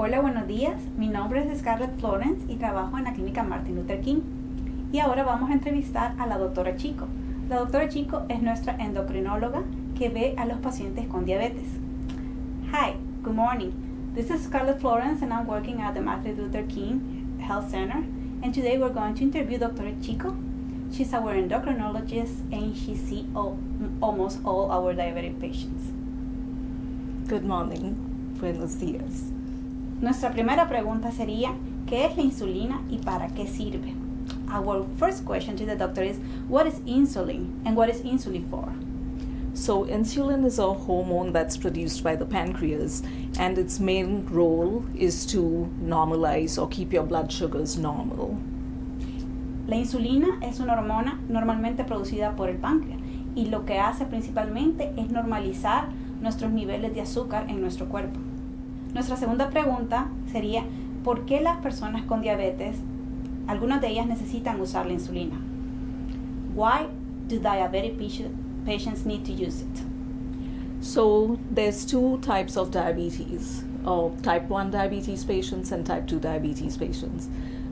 Hola, buenos días. Mi nombre es Scarlett Florence y trabajo en la clínica Martin Luther King. Y ahora vamos a entrevistar a la doctora Chico. La doctora Chico es nuestra endocrinóloga que ve a los pacientes con diabetes. Hi, good morning. This is Scarlett Florence and I'm working at the Martin Luther King Health Center. And today we're going to interview Dr. Chico. She's our endocrinologist and she sees almost all our diabetic patients. Good morning. Buenos días. Nuestra primera pregunta sería, ¿qué es la insulina y para qué sirve? Our first question to the doctor is, what is insulin and what is insulin for? So insulin is a hormone that's produced by the pancreas, and its main role is to normalize or keep your blood sugars normal. La insulina es una hormona normalmente producida por el páncreas y lo que hace principalmente es normalizar nuestros niveles de azúcar en nuestro cuerpo. Nuestra segunda pregunta sería, ¿por qué las personas con diabetes, algunas de ellas necesitan usar la insulina? Why do diabetic patients need to use it? So there's two types of diabetes, type 1 diabetes patients and type 2 diabetes patients.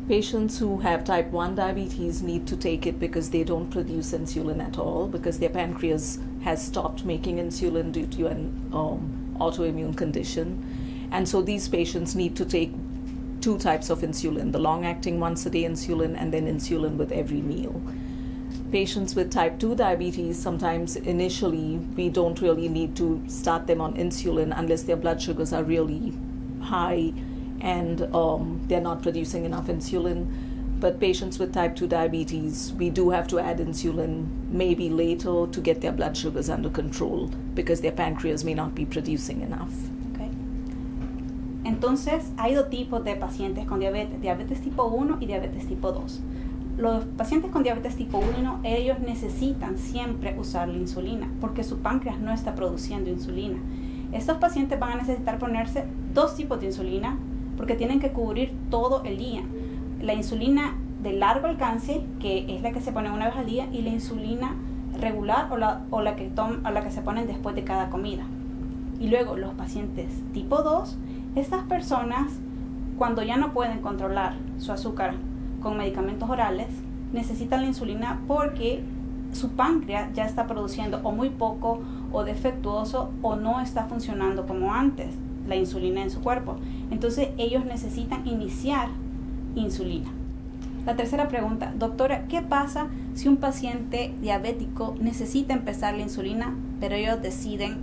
Patients who have type 1 diabetes need to take it because they don't produce insulin at all, because their pancreas has stopped making insulin due to an autoimmune condition. And so these patients need to take two types of insulin, the long-acting once-a-day insulin and then insulin with every meal. Patients with type 2 diabetes, sometimes initially we don't really need to start them on insulin unless their blood sugars are really high and they're not producing enough insulin. But patients with type 2 diabetes, we do have to add insulin maybe later to get their blood sugars under control because their pancreas may not be producing enough. Entonces, hay dos tipos de pacientes con diabetes, diabetes tipo 1 y diabetes tipo 2. Los pacientes con diabetes tipo 1, ellos necesitan siempre usar la insulina porque su páncreas no está produciendo insulina. Estos pacientes van a necesitar ponerse dos tipos de insulina porque tienen que cubrir todo el día. La insulina de largo alcance, que es la que se pone una vez al día, y la insulina regular o la que se ponen después de cada comida. Y luego los pacientes tipo 2, estas personas, cuando ya no pueden controlar su azúcar con medicamentos orales, necesitan la insulina porque su páncreas ya está produciendo o muy poco o defectuoso o no está funcionando como antes la insulina en su cuerpo. Entonces ellos necesitan iniciar insulina. La tercera pregunta, doctora, ¿qué pasa si un paciente diabético necesita empezar la insulina, pero ellos deciden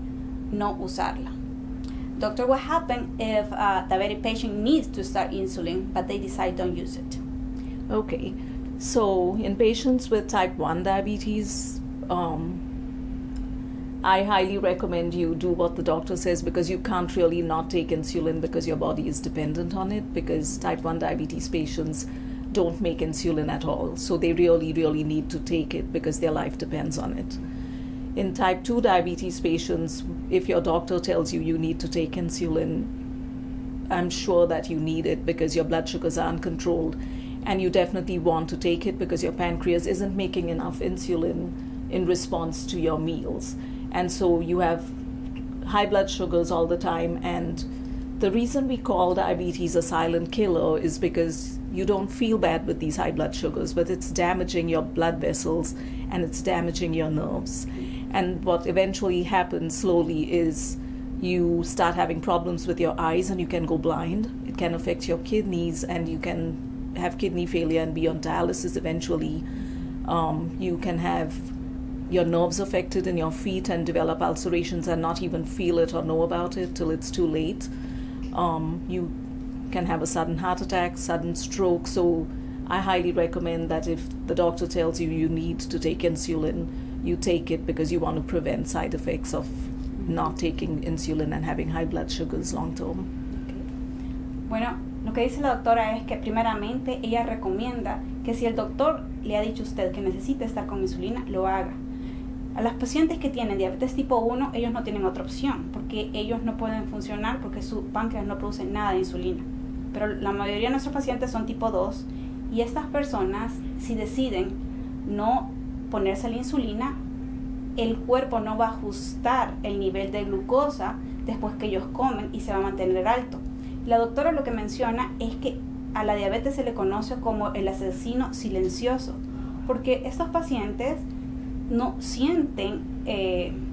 no usarla? Doctor, what happens if a diabetic patient needs to start insulin, but they decide don't use it? Okay, so in patients with type 1 diabetes, I highly recommend you do what the doctor says because you can't really not take insulin because your body is dependent on it, because type 1 diabetes patients don't make insulin at all. So they really, really need to take it because their life depends on it. In type 2 diabetes patients, if your doctor tells you you need to take insulin, I'm sure that you need it because your blood sugars are uncontrolled, and you definitely want to take it because your pancreas isn't making enough insulin in response to your meals. And so you have high blood sugars all the time, and the reason we call diabetes a silent killer is because you don't feel bad with these high blood sugars, but it's damaging your blood vessels and it's damaging your nerves. And what eventually happens slowly is you start having problems with your eyes and you can go blind. It can affect your kidneys and you can have kidney failure and be on dialysis eventually. You can have your nerves affected in your feet and develop ulcerations and not even feel it or know about it till it's too late. You can have a sudden heart attack, sudden stroke. So I highly recommend that if the doctor tells you you need to take insulin, you take it because you want to prevent side effects of not taking insulin and having high blood sugars long term. Okay. Bueno, lo que dice la doctora es que primeramente ella recomienda que si el doctor le ha dicho a usted que necesita estar con insulina, lo haga. A las pacientes que tienen diabetes tipo 1, ellos no tienen otra opción porque ellos no pueden funcionar porque su páncreas no produce nada de insulina. Pero la mayoría de nuestros pacientes son tipo 2 y estas personas, si deciden no ponerse la insulina, el cuerpo no va a ajustar el nivel de glucosa después que ellos comen y se va a mantener alto. La doctora lo que menciona es que a la diabetes se le conoce como el asesino silencioso, porque estos pacientes no sienten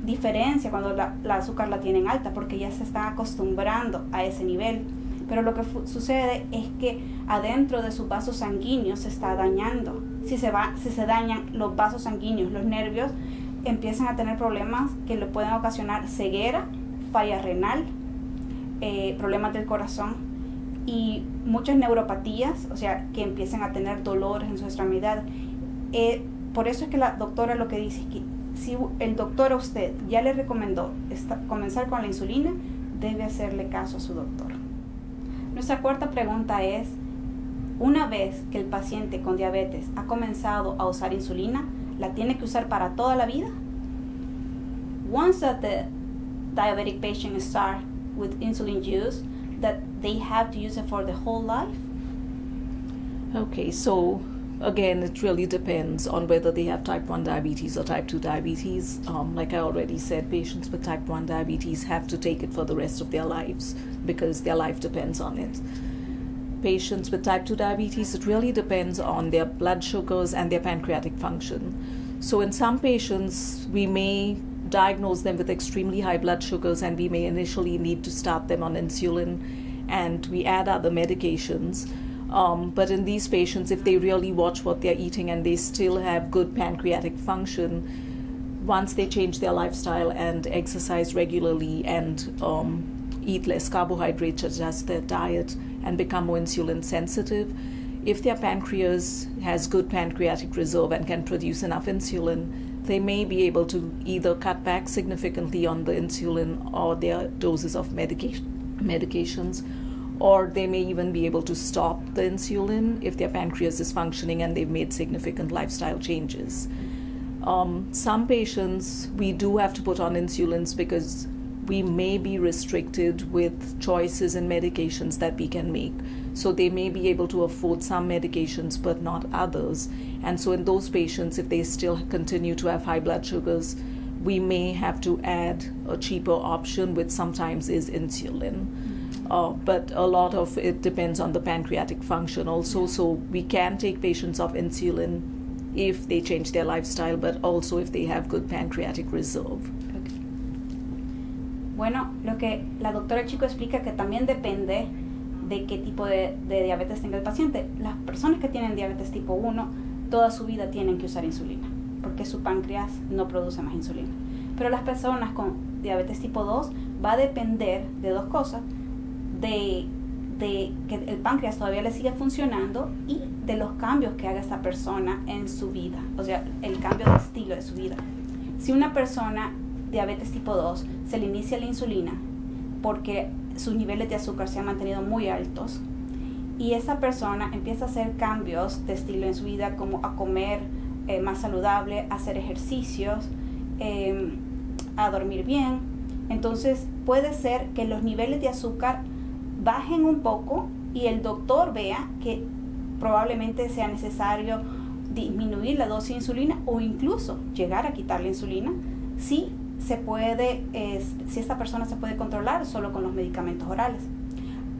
diferencia cuando la azúcar la tienen alta, porque ya se están acostumbrando a ese nivel. Pero lo que sucede es que adentro de sus vasos sanguíneos se está dañando. Si se dañan los vasos sanguíneos, los nervios empiezan a tener problemas que le pueden ocasionar ceguera, falla renal, problemas del corazón y muchas neuropatías, o sea, que empiezan a tener dolores en su extremidad. Por eso es que la doctora lo que dice es que si el doctor a usted ya le recomendó comenzar con la insulina, debe hacerle caso a su doctor. Nuestra cuarta pregunta es, una vez que el paciente con diabetes ha comenzado a usar insulina, ¿la tiene que usar para toda la vida? Once that the diabetic patient starts with insulin use, that they have to use it for the whole life? Okay, so again, it really depends on whether they have type 1 diabetes or type 2 diabetes. Like I already said, patients with type 1 diabetes have to take it for the rest of their lives because their life depends on it. Patients with type 2 diabetes, it really depends on their blood sugars and their pancreatic function. So in some patients, we may diagnose them with extremely high blood sugars and we may initially need to start them on insulin and we add other medications. But in these patients, if they really watch what they're eating and they still have good pancreatic function, once they change their lifestyle and exercise regularly and eat less carbohydrates, adjust their diet, and become more insulin sensitive, if their pancreas has good pancreatic reserve and can produce enough insulin, they may be able to either cut back significantly on the insulin or their doses of medications, or they may even be able to stop the insulin if their pancreas is functioning and they've made significant lifestyle changes. Some patients, we do have to put on insulins because we may be restricted with choices in medications that we can make. So they may be able to afford some medications but not others. And so in those patients, if they still continue to have high blood sugars, we may have to add a cheaper option, which sometimes is insulin. But a lot of it depends on the pancreatic function also. So we can take patients off insulin if they change their lifestyle, but also if they have good pancreatic reserve. Okay. Bueno, lo que la doctora Chico explica que también depende de qué tipo de diabetes tenga el paciente. Las personas que tienen diabetes tipo 1, toda su vida tienen que usar insulina, porque su páncreas no produce más insulina. Pero las personas con diabetes tipo 2 va a depender de dos cosas, de que el páncreas todavía le siga funcionando y de los cambios que haga esta persona en su vida, o sea, el cambio de estilo de su vida. Si una persona diabetes tipo 2 se le inicia la insulina porque sus niveles de azúcar se han mantenido muy altos y esa persona empieza a hacer cambios de estilo en su vida, como a comer más saludable, a hacer ejercicios, a dormir bien, entonces puede ser que los niveles de azúcar bajen un poco y el doctor vea que probablemente sea necesario disminuir la dosis de insulina o incluso llegar a quitar la insulina si esta persona se puede controlar solo con los medicamentos orales.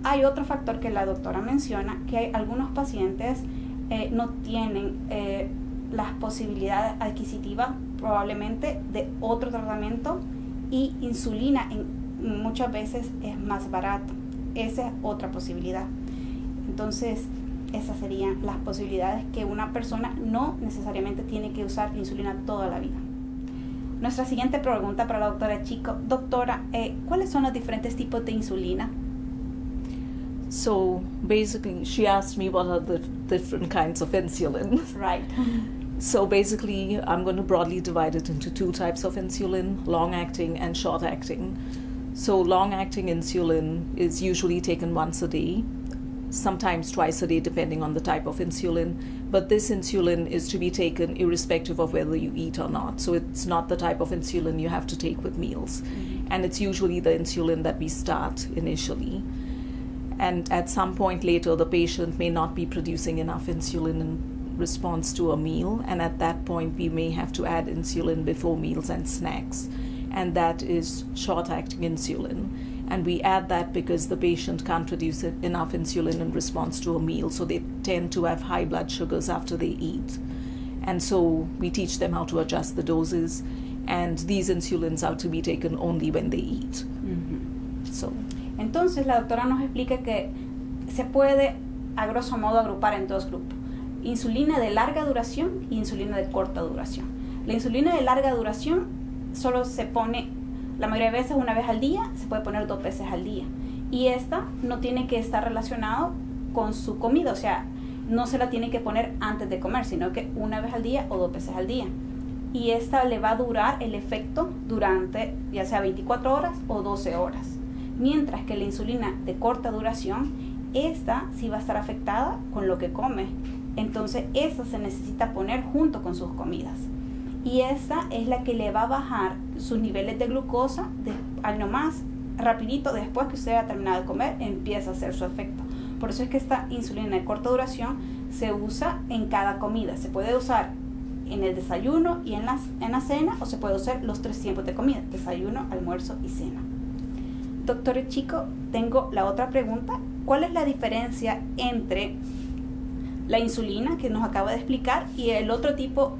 Hay otro factor que la doctora menciona, que hay algunos pacientes no tienen las posibilidades adquisitivas probablemente de otro tratamiento y insulina muchas veces es más barato. Esa es otra posibilidad. Entonces, esas serían las posibilidades que una persona no necesariamente tiene que usar insulina toda la vida. Nuestra siguiente pregunta para la doctora Chico. Doctora, ¿cuáles son los diferentes tipos de insulina? So basically, she asked me what are the different kinds of insulin. Right. So basically, I'm going to broadly divide it into two types of insulin, long-acting and short-acting. So long-acting insulin is usually taken once a day, sometimes twice a day depending on the type of insulin. But this insulin is to be taken irrespective of whether you eat or not. So it's not the type of insulin you have to take with meals. Mm-hmm. And it's usually the insulin that we start initially. And at some point later, the patient may not be producing enough insulin in response to a meal. And at that point, we may have to add insulin before meals and snacks. And that is short-acting insulin. And we add that because the patient can't produce enough insulin in response to a meal, so they tend to have high blood sugars after they eat. And so we teach them how to adjust the doses, and these insulins are to be taken only when they eat. So. Entonces la doctora nos explica que se puede a grosso modo agrupar en dos grupos: insulina de larga duración y insulina de corta duración. La insulina de larga duración solo se pone la mayoría de veces una vez al día, se puede poner 2 veces al día, y esta no tiene que estar relacionado con su comida, o sea, no se la tiene que poner antes de comer, sino que una vez al día o 2 veces al día, y esta le va a durar el efecto durante ya sea 24 horas o 12 horas, mientras que la insulina de corta duración, esta sí va a estar afectada con lo que come, entonces esta se necesita poner junto con sus comidas. Y esta es la que le va a bajar sus niveles de glucosa al nomás, rapidito, después que usted ha terminado de comer, empieza a hacer su efecto. Por eso es que esta insulina de corta duración se usa en cada comida. Se puede usar en el desayuno y en la cena, o se puede usar los 3 tiempos de comida: desayuno, almuerzo y cena. Doctor Chico, tengo la otra pregunta. ¿Cuál es la diferencia entre la insulina que nos acaba de explicar y el otro tipo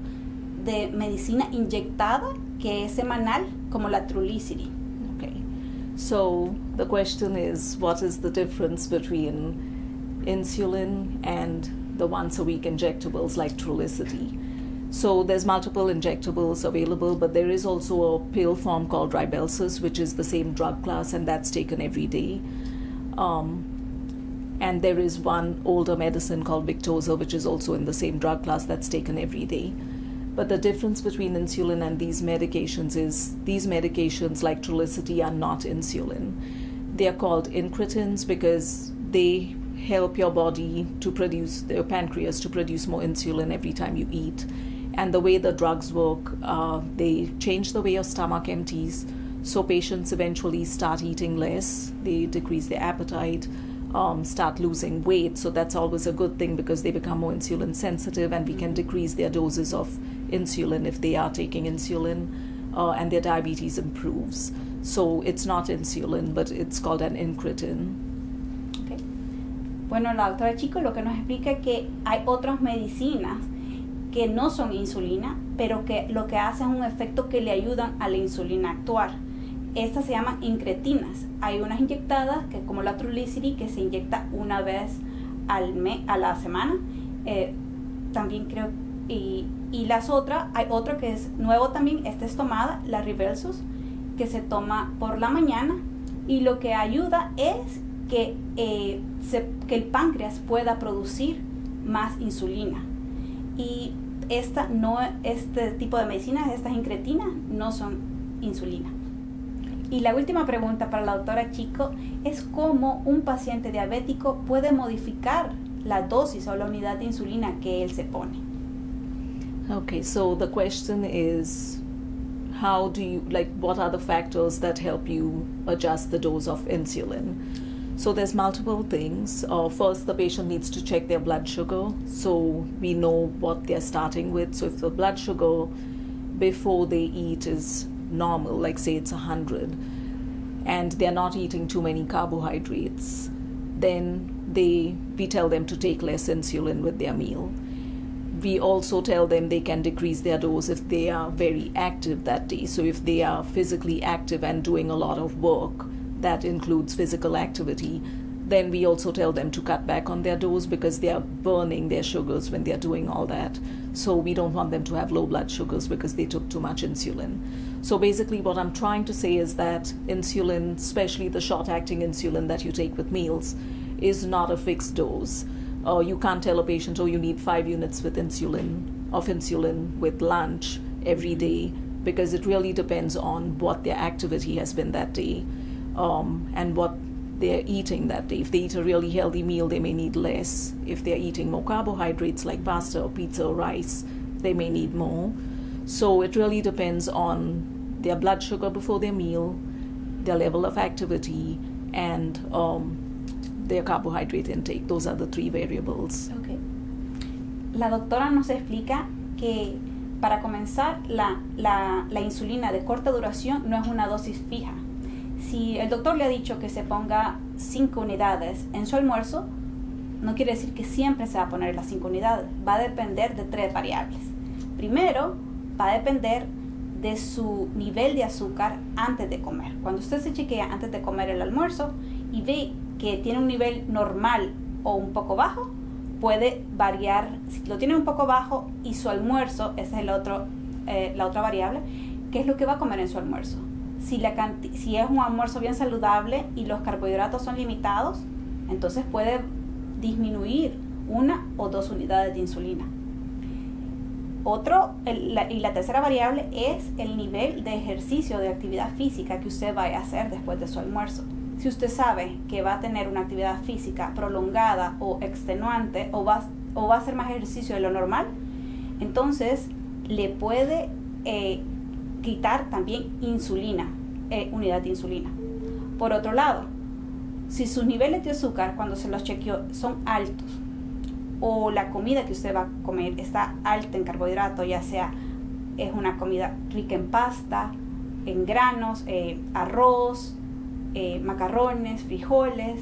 de medicina inyectada que es semanal, como la Trulicity? Okay, so the question is, what is the difference between insulin and the once-a-week injectables like Trulicity? So there's multiple injectables available, but there is also a pill form called Ribelsus, which is the same drug class, and that's taken every day. And there is one older medicine called Victoza, which is also in the same drug class, that's taken every day. But the difference between insulin and these medications is these medications like Trulicity are not insulin. They are called incretins because they help your body to produce, your pancreas to produce more insulin every time you eat. And the way the drugs work, they change the way your stomach empties, so patients eventually start eating less, they decrease their appetite, start losing weight. So that's always a good thing because they become more insulin sensitive, and we can decrease their doses of insulin if they are taking insulin, and their diabetes improves. So it's not insulin, but it's called an incretin. Okay. Bueno, la doctora Chico lo que nos explica es que hay otras medicinas que no son insulina, pero que lo que hacen es un efecto que le ayudan a la insulina a actuar. Estas se llaman incretinas. Hay unas inyectadas, que como la Trulicity, que se inyecta una vez a la semana. También creo, y las otras, hay otra que es nuevo también, esta es tomada, la Ribelsus, que se toma por la mañana, y lo que ayuda es que el páncreas pueda producir más insulina. Y este tipo de medicinas, estas incretinas, no son insulina. Y la última pregunta para la doctora Chico es cómo un paciente diabético puede modificar la dosis o la unidad de insulina que él se pone. Okay, so the question is, what are the factors that help you adjust the dose of insulin? So there's multiple things. First, the patient needs to check their blood sugar, so we know what they're starting with. So if the blood sugar before they eat is normal, like say it's 100, and they're not eating too many carbohydrates, then we tell them to take less insulin with their meal. We also tell them they can decrease their dose if they are very active that day. So if they are physically active and doing a lot of work, that includes physical activity, then we also tell them to cut back on their dose because they are burning their sugars when they are doing all that. So we don't want them to have low blood sugars because they took too much insulin. So basically what I'm trying to say is that insulin, especially the short-acting insulin that you take with meals, is not a fixed dose. You can't tell a patient, oh, you need 5 units of insulin with lunch every day, because it really depends on what their activity has been that day, and what they're eating that day. If they eat a really healthy meal, they may need less. If they're eating more carbohydrates like pasta or pizza or rice, they may need more. So it really depends on their blood sugar before their meal, their level of activity, and their carbohydrate intake. Those are the 3 variables. Okay. La doctora nos explica que para comenzar la insulina de corta duración no es una dosis fija. si el doctor le ha dicho que se ponga 5 unidades en su almuerzo, no quiere decir que siempre se va a poner las 5 unidades. Va a depender de 3 variables. Primero, va a depender de su nivel de azúcar antes de comer. Cuando usted se chequea antes de comer el almuerzo y ve que tiene un nivel normal o un poco bajo, puede variar. Si lo tiene un poco bajo y su almuerzo, esa es la otra variable, ¿qué es lo que va a comer en su almuerzo? Si es un almuerzo bien saludable y los carbohidratos son limitados, entonces puede disminuir 1 o 2 unidades de insulina. La tercera variable es el nivel de ejercicio, de actividad física que usted vaya a hacer después de su almuerzo. Si usted sabe que va a tener una actividad física prolongada o extenuante o va a hacer más ejercicio de lo normal, entonces le puede quitar también unidad de insulina. Por otro lado, si sus niveles de azúcar cuando se los chequeó son altos o la comida que usted va a comer está alta en carbohidratos, ya sea es una comida rica en pasta, en granos, arroz, macarrones, frijoles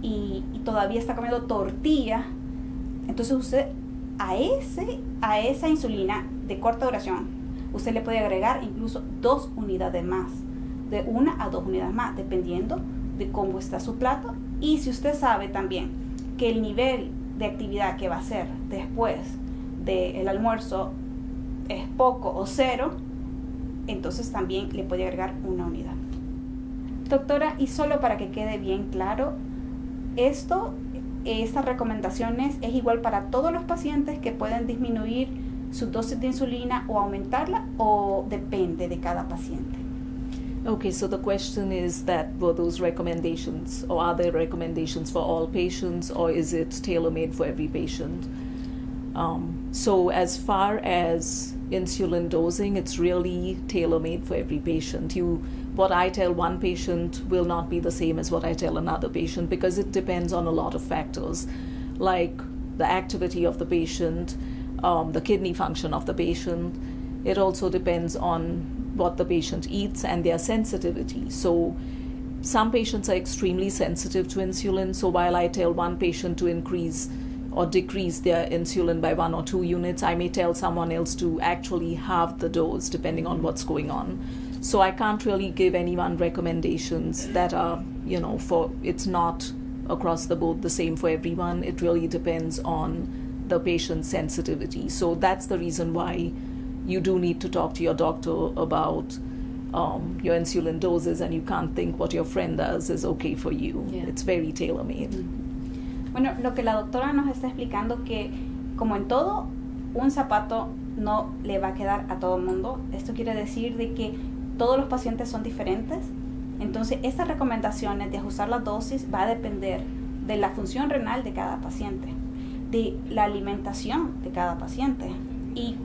y todavía está comiendo tortilla, entonces usted a esa insulina de corta duración usted le puede agregar incluso 2 unidades más, de 1 a 2 unidades más, dependiendo de cómo está su plato. Y si usted sabe también que el nivel de actividad que va a hacer después del almuerzo es poco o 0, entonces también le puede agregar 1 unidad. Doctora, y solo para que quede bien claro, estas recomendaciones es igual para todos los pacientes que pueden disminuir su dosis de insulina o aumentarla, o depende de cada paciente? Okay, so the question is that were those recommendations, or are there recommendations for all patients, or is it tailor-made for every patient? So as far as insulin dosing, it's really tailor-made for every patient. What I tell one patient will not be the same as what I tell another patient, because it depends on a lot of factors, like the activity of the patient, the kidney function of the patient. It also depends on what the patient eats and their sensitivity. So some patients are extremely sensitive to insulin, so while I tell one patient to increase or decrease their insulin by 1 or 2 units, I may tell someone else to actually halve the dose depending on what's going on. So I can't really give anyone recommendations that are, it's not across the board the same for everyone. It really depends on the patient's sensitivity. So that's the reason why you do need to talk to your doctor about your insulin doses, and you can't think what your friend does is okay for you. Yeah. It's very tailor-made. Bueno, lo que la doctora nos está explicando, que como en todo, un zapato no le va a quedar a todo el mundo. Esto quiere decir de que todos los pacientes son diferentes. Entonces, estas recomendaciones de ajustar la dosis va a depender de la función renal de cada paciente, de la alimentación de cada paciente y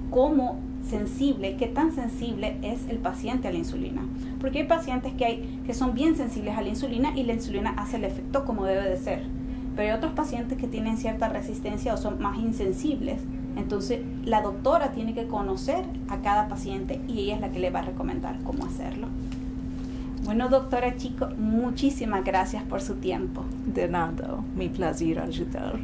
qué tan sensible es el paciente a la insulina. Porque hay pacientes que son bien sensibles a la insulina y la insulina hace el efecto como debe de ser. Pero hay otros pacientes que tienen cierta resistencia o son más insensibles. Entonces, la doctora tiene que conocer a cada paciente y ella es la que le va a recomendar cómo hacerlo. Bueno, doctora Chico, muchísimas gracias por su tiempo. De nada, mi placer ayudar.